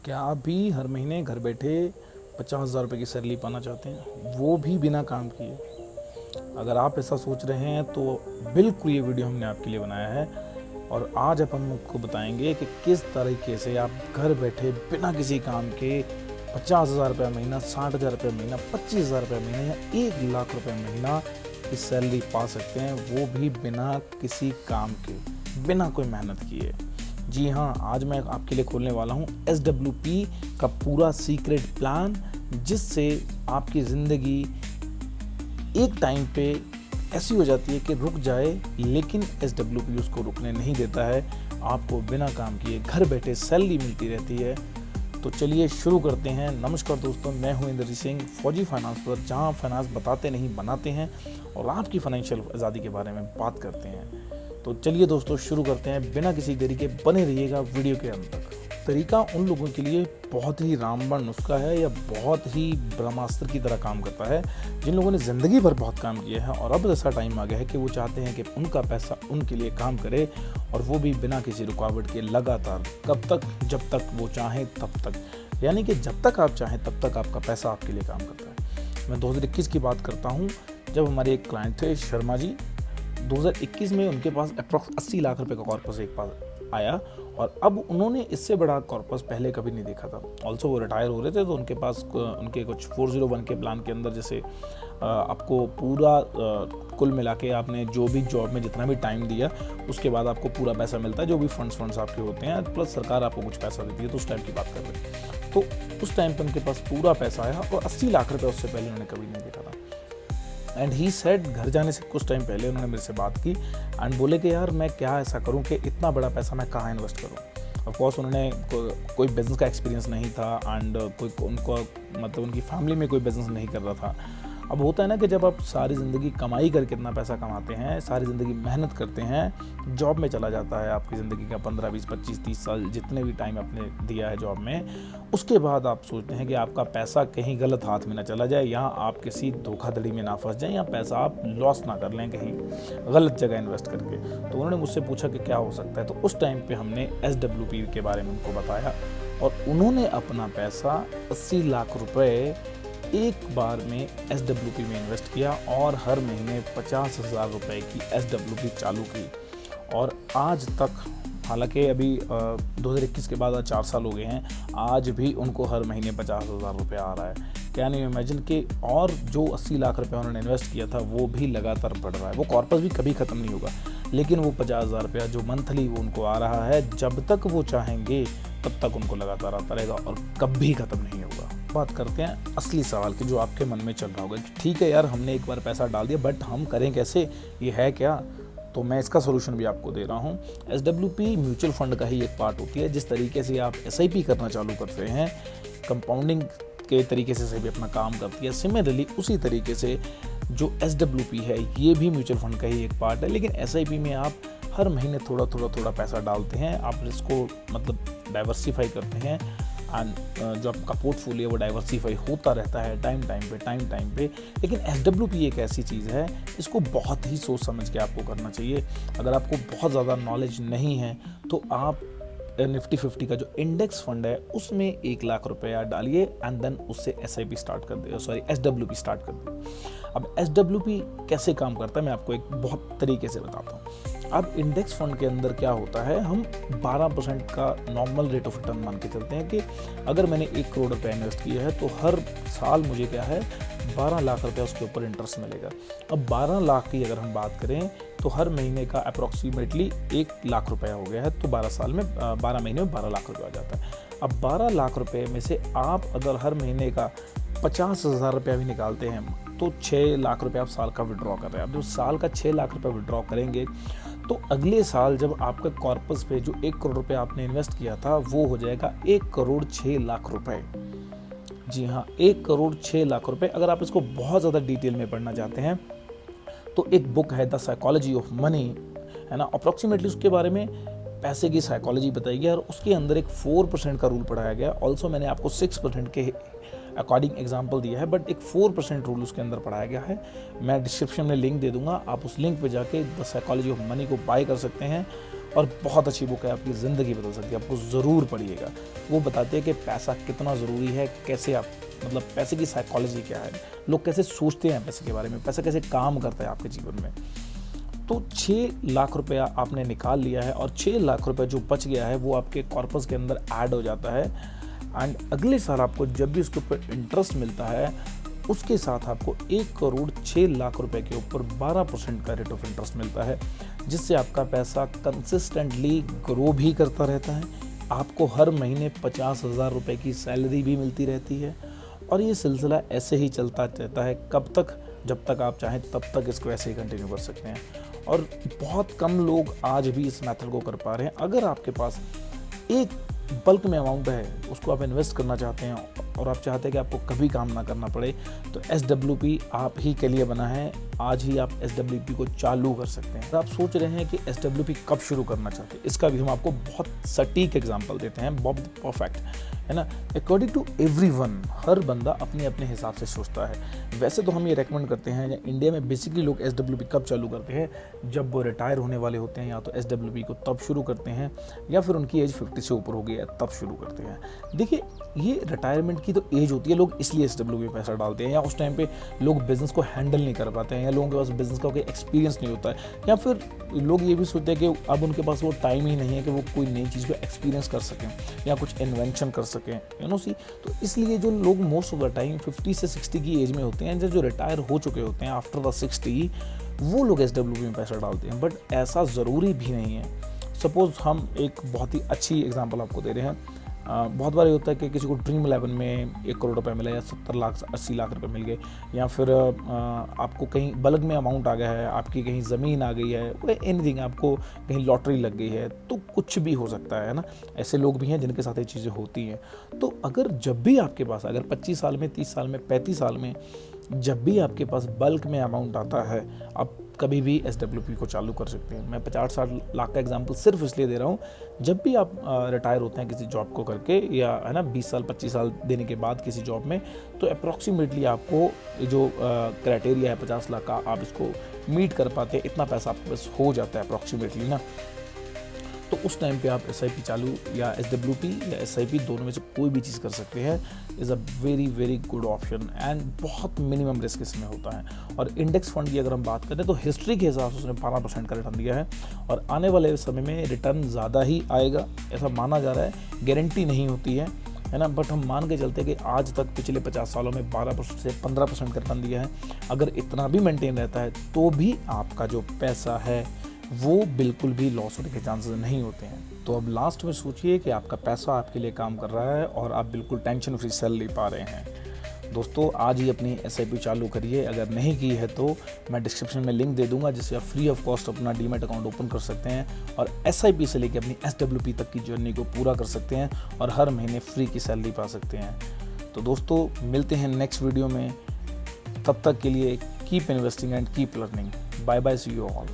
क्या आप भी हर महीने घर बैठे 50,000 रुपये की सैलरी पाना चाहते हैं, वो भी बिना काम किए? अगर आप ऐसा सोच रहे हैं तो बिल्कुल ये वीडियो हमने आपके लिए बनाया है। और आज हम आपको बताएंगे कि किस तरीके से आप घर बैठे बिना किसी काम के 50,000 रुपये महीना, 60,000 रुपये महीना, 25,000 रुपये महीना या 1 लाख रुपये महीना की सैलरी पा सकते हैं, वो भी बिना किसी काम के, बिना कोई मेहनत किए। जी हाँ, आज मैं आपके लिए खोलने वाला हूँ SWP का पूरा सीक्रेट प्लान, जिससे आपकी ज़िंदगी एक टाइम पे ऐसी हो जाती है कि रुक जाए, लेकिन SWP उसको रुकने नहीं देता है। आपको बिना काम किए घर बैठे सैलरी मिलती रहती है। तो चलिए शुरू करते हैं। नमस्कार दोस्तों, मैं हूं इंद्रजीत सिंह, फौजी फाइनेंस पर, जहां फाइनेंस बताते नहीं बनाते हैं और आपकी फाइनेंशियल आज़ादी के बारे में बात करते हैं। तो चलिए दोस्तों शुरू करते हैं। बिना किसी देरी के बने रहिएगा वीडियो के अंत तक। तरीका उन लोगों के लिए बहुत ही रामबाण नुस्खा है या बहुत ही ब्रह्मास्त्र की तरह काम करता है, जिन लोगों ने ज़िंदगी भर बहुत काम किया है और अब ऐसा टाइम आ गया है कि वो चाहते हैं कि उनका पैसा उनके लिए काम करे, और वो भी बिना किसी रुकावट के, लगातार। कब तक? जब तक वो चाहें तब तक, यानी कि जब तक आप चाहें तब तक आपका पैसा आपके लिए काम करता है। मैं 2021 की बात करता हूँ, जब हमारे एक क्लाइंट थे शर्मा जी। 2021 में उनके पास अप्रॉक्स 80 लाख रुपए का कॉर्पस एक पास आया, और अब उन्होंने इससे बड़ा कॉर्पस पहले कभी नहीं देखा था। ऑल्सो वो रिटायर हो रहे थे, तो उनके पास उनके कुछ 401 के प्लान के अंदर, जैसे आपको पूरा कुल मिला के आपने जो भी जॉब में जितना भी टाइम दिया, उसके बाद आपको पूरा पैसा मिलता है, जो भी फंड्स आपके होते हैं, प्लस सरकार आपको कुछ पैसा देती है। तो उस टाइम की बात कर रहे हैं, तो उस टाइम पर उनके पास पूरा पैसा आया, और 80 लाख रुपये उससे पहले उन्होंने कभी नहीं देखा था। एंड ही सेड, घर जाने से कुछ टाइम पहले उन्होंने मेरे से बात की एंड बोले कि यार मैं क्या ऐसा करूं कि इतना बड़ा पैसा मैं कहाँ इन्वेस्ट करूं। ऑफ कोर्स उन्होंने कोई बिज़नेस का एक्सपीरियंस नहीं था, एंड कोई उनको मतलब उनकी फैमिली में कोई बिज़नेस नहीं कर रहा था। अब होता है ना कि जब आप सारी ज़िंदगी कमाई करके इतना पैसा कमाते हैं, सारी ज़िंदगी मेहनत करते हैं, जॉब में चला जाता है आपकी ज़िंदगी का 15, 20, 25, 30 साल, जितने भी टाइम आपने दिया है जॉब में, उसके बाद आप सोचते हैं कि आपका पैसा कहीं गलत हाथ में ना चला जाए, या आप किसी धोखाधड़ी में ना फंस जाएं, या पैसा आप लॉस ना कर लें कहीं गलत जगह इन्वेस्ट करके। तो उन्होंने मुझसे पूछा कि क्या हो सकता है। तो उस टाइम पे हमने SWP के बारे में उनको बताया, और उन्होंने अपना पैसा 80 लाख रुपए एक बार में SWP में इन्वेस्ट किया, और हर महीने 50,000 रुपये की SWP चालू की। और आज तक, हालांकि अभी 2021 के बाद आज 4 साल हो गए हैं, आज भी उनको हर महीने 50,000 रुपये आ रहा है। कैन यू इमेजिन कि, और जो 80 लाख रुपये उन्होंने इन्वेस्ट किया था वो भी लगातार बढ़ रहा है। वो कॉर्पस भी कभी ख़त्म नहीं होगा, लेकिन वो 50,000 रुपया जो मंथली वो उनको आ रहा है, जब तक वो चाहेंगे तब तक उनको लगातार आता रहेगा और कभी ख़त्म नहीं होगा। बात करते हैं असली सवाल की, जो आपके मन में चल रहा होगा कि ठीक है यार, हमने एक बार पैसा डाल दिया, बट हम करें कैसे, ये है क्या? तो मैं इसका सोल्यूशन भी आपको दे रहा हूँ। SWP म्यूचुअल फंड का ही एक पार्ट होती है। जिस तरीके से आप SIP करना चालू करते हैं, कंपाउंडिंग के तरीके से भी अपना काम करती है, सिमिलरली उसी तरीके से जो SWP है, ये भी म्यूचुअल फंड का ही एक पार्ट है। लेकिन SIP में आप हर महीने थोड़ा पैसा डालते हैं, आप इसको मतलब डाइवर्सिफाई करते हैं, एंड जो आपका पोर्टफोलियो वो डाइवर्सिफाई होता रहता है टाइम टाइम पे। लेकिन SWP एक ऐसी चीज़ है, इसको बहुत ही सोच समझ के आपको करना चाहिए। अगर आपको बहुत ज़्यादा नॉलेज नहीं है, तो आप निफ्टी 50 का जो इंडेक्स फंड है, उसमें 1 लाख रुपया डालिए, एंड देन उससे SIP स्टार्ट कर दे, SWP स्टार्ट कर दे। अब SWP कैसे काम करता है, मैं आपको एक बहुत तरीके से बताता हूँ। अब इंडेक्स फंड के अंदर क्या होता है, हम 12% का नॉर्मल रेट ऑफ रिटर्न मान के चलते हैं कि अगर मैंने 1 करोड़ रुपया इन्वेस्ट किया है, तो हर साल मुझे क्या है, 12 लाख रुपया उसके ऊपर इंटरेस्ट मिलेगा। अब 12 लाख की अगर हम बात करें, तो हर महीने का अप्रॉक्सीमेटली 1 लाख रुपया हो गया है, तो 12 महीने में 12 लाख रुपया आ जाता है। अब 12 लाख रुपये में से आप अगर हर महीने का 50,000 रुपया भी निकालते हैं, तो 6 लाख रुपये आप साल का विड्रॉ कर रहे हैं। अब जो साल का 6 लाख रुपये विड्रॉ करेंगे, तो अगले साल जब आपका कॉर्पस पे जो 1 करोड़ रुपये आपने इन्वेस्ट किया था, वो हो जाएगा 1 करोड़ 6 लाख रुपए। जी हाँ, 1 करोड़ 6 लाख रुपए। अगर आप इसको बहुत ज़्यादा डिटेल में पढ़ना चाहते हैं, तो एक बुक है द साइकोलॉजी ऑफ मनी, है ना, अप्रॉक्सीमेटली उसके बारे में पैसे की साइकोलॉजी बताई गई, और उसके अंदर एक 4% का रूल पढ़ाया गया। ऑल्सो मैंने आपको 6% के अकॉर्डिंग एग्जाम्पल दिया है, बट एक 4% रूल उसके अंदर पढ़ाया गया है। मैं डिस्क्रिप्शन में लिंक दे दूंगा, आप उस लिंक पे जाके द साइकोलॉजी ऑफ मनी को बाय कर सकते हैं। और बहुत अच्छी बुक है, आपकी ज़िंदगी बदल सकती है, आपको ज़रूर पढ़िएगा। वो बताते हैं कि पैसा कितना ज़रूरी है, कैसे आप मतलब पैसे की साइकोलॉजी क्या है, लोग कैसे सोचते हैं पैसे के बारे में, पैसा कैसे काम करता है आपके जीवन में। तो 6 लाख रुपया आपने निकाल लिया है और 6 लाख रुपया जो बच गया है वो आपके कॉर्पस के अंदर ऐड हो जाता है एंड अगले साल आपको जब भी उसके ऊपर इंटरेस्ट मिलता है उसके साथ आपको 1,06,00,000 रुपए के ऊपर 12% का रेट ऑफ इंटरेस्ट मिलता है, जिससे आपका पैसा कंसिस्टेंटली ग्रो भी करता रहता है। आपको हर महीने 50,000 रुपए की सैलरी भी मिलती रहती है और ये सिलसिला ऐसे ही चलता रहता है। कब तक? जब तक आप चाहें तब तक इसको ऐसे ही कंटिन्यू कर सकते हैं और बहुत कम लोग आज भी इस मेथड को कर पा रहे हैं। अगर आपके पास एक बल्क में अमाउंट है, उसको आप इन्वेस्ट करना चाहते हैं और आप चाहते हैं कि आपको कभी काम ना करना पड़े, तो SWP आप ही के लिए बना है। आज ही आप SWP को चालू कर सकते हैं। आप सोच रहे हैं कि SWP कब शुरू करना चाहते हैं, इसका भी हम आपको बहुत सटीक एग्जांपल देते हैं, बॉब परफेक्ट, है ना। अकॉर्डिंग टू एवरीवन, हर बंदा अपने अपने हिसाब से सोचता है। वैसे तो हम ये रेकमेंड करते हैं, इंडिया में बेसिकली लोग SWP कब चालू करते हैं, जब वो रिटायर होने वाले होते हैं, या तो SWP को तब शुरू करते हैं या फिर उनकी एज 50 से ऊपर हो गई है तब शुरू करते हैं। देखिए, ये रिटायरमेंट की तो एज होती है, लोग इसलिए SWP में पैसा डालते हैं, या उस टाइम पे लोग बिजनेस को हैंडल नहीं कर पाते हैं, या लोगों के पास बिजनेस का कोई एक्सपीरियंस नहीं होता है, या फिर लोग ये भी सोचते हैं कि अब उनके पास वो टाइम ही नहीं है कि वो कोई नई चीज़ को एक्सपीरियंस कर सकें या कुछ इन्वेंशन कर सकें, यू नो सी। तो इसलिए जो लोग मोस्ट ऑफ द टाइम 50 से 60 की एज में होते हैं, जो रिटायर हो चुके होते हैं आफ्टर द 60, वो लोग SWP में पैसा डालते हैं। बट ऐसा ज़रूरी भी नहीं है। सपोज़ हम एक बहुत ही अच्छी एग्जांपल आपको दे रहे हैं। बहुत बार ये होता है कि किसी को ड्रीम 11 में 1 करोड़ रुपए मिला, या 70 लाख 80 लाख रुपए मिल गए, या फिर आपको कहीं बल्क में अमाउंट आ गया है, आपकी कहीं ज़मीन आ गई है, एनीथिंग, आपको कहीं लॉटरी लग गई है, तो कुछ भी हो सकता है ना। ऐसे लोग भी हैं जिनके साथ ये चीज़ें होती हैं। तो अगर जब भी आपके पास, अगर 25 साल में, 30 साल में, 35 साल में जब भी आपके पास बल्क में अमाउंट आता है, आप कभी भी SWP को चालू कर सकते हैं। मैं 50-60 लाख का एग्जांपल सिर्फ इसलिए दे रहा हूँ, जब भी आप रिटायर होते हैं किसी जॉब को करके, या है ना 20 साल 25 साल देने के बाद किसी जॉब में, तो अप्रॉक्सीमेटली आपको जो क्राइटेरिया है 50 लाख का, आप इसको मीट कर पाते हैं, इतना पैसा आपके पास हो जाता है अप्रॉक्सीमेटली ना। तो उस टाइम पे आप SIP चालू या SWP या SIP दोनों में से कोई भी चीज़ कर सकते हैं। Is a very very good option and बहुत मिनिमम रिस्क इसमें होता है। और इंडेक्स फंड की अगर हम बात करें तो हिस्ट्री के हिसाब से उसने 12% का रिटर्न दिया है और आने वाले समय में रिटर्न ज़्यादा ही आएगा, ऐसा माना जा रहा है। गारंटी नहीं होती है ना, बट हम मान के चलते हैं कि आज तक पिछले 50 सालों में 12% से 15% का रिटर्न दिया है। अगर इतना भी मेंटेन रहता है तो भी आपका जो पैसा है वो बिल्कुल भी लॉस होने के चांसेस नहीं होते हैं। तो अब लास्ट में सोचिए कि आपका पैसा आपके लिए काम कर रहा है और आप बिल्कुल टेंशन फ्री सैलरी पा रहे हैं। दोस्तों, आज ही अपनी SIP चालू करिए। अगर नहीं की है तो मैं डिस्क्रिप्शन में लिंक दे दूंगा, जिससे आप फ्री ऑफ कॉस्ट अपना डीमैट अकाउंट ओपन कर सकते हैं और SIP से लेकर अपनी SWP तक की जर्नी को पूरा कर सकते हैं और हर महीने फ्री की सैलरी पा सकते हैं। तो दोस्तों, मिलते हैं नेक्स्ट वीडियो में। तब तक के लिए keep investing and keep learning. Bye bye, see you all.